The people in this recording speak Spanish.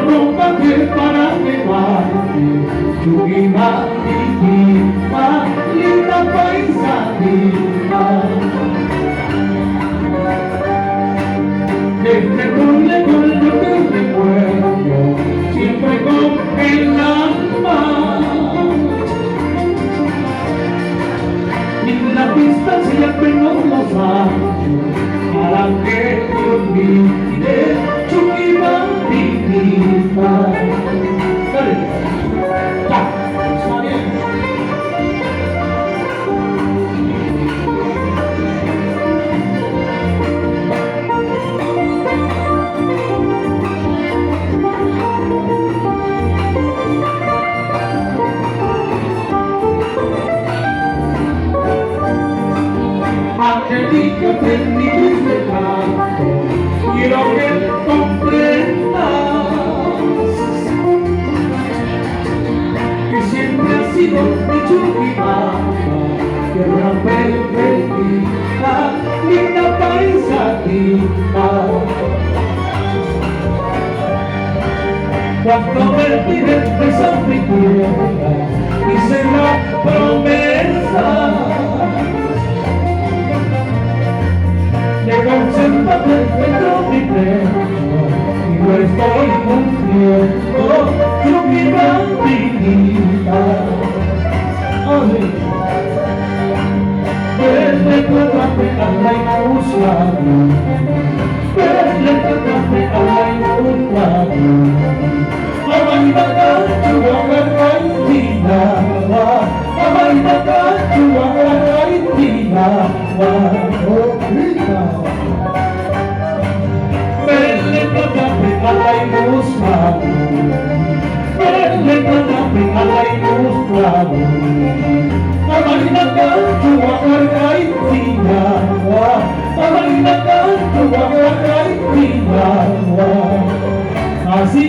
rómpate para quemarte, tu vida viva, linda paisa viva. Desde donde yo te recuerdo, siempre con el alma. Y la distancia que nos los años, para que te olvide tu vida viva. Dale, ya, está bien. Angélica, en mi dulce canto, quiero que comprendas que siempre ha sido mi Chuquibamba, tierra perfecta, linda paisajita. Cuando me pides besar mi tierra, hice la promesa de conservarte dentro de mi pecho, y lo estoy cumpliendo, tu vida divina. Recuérdame a la inusual, recuérdame a la inusual. Amainaka chuwaka kaitina, amainaka chuwaka kaitina. Recuérdame a la inusual, recuérdame a la inusual. Amainaka chuwaka kaitina, amainaka chuwaka kaitina. Así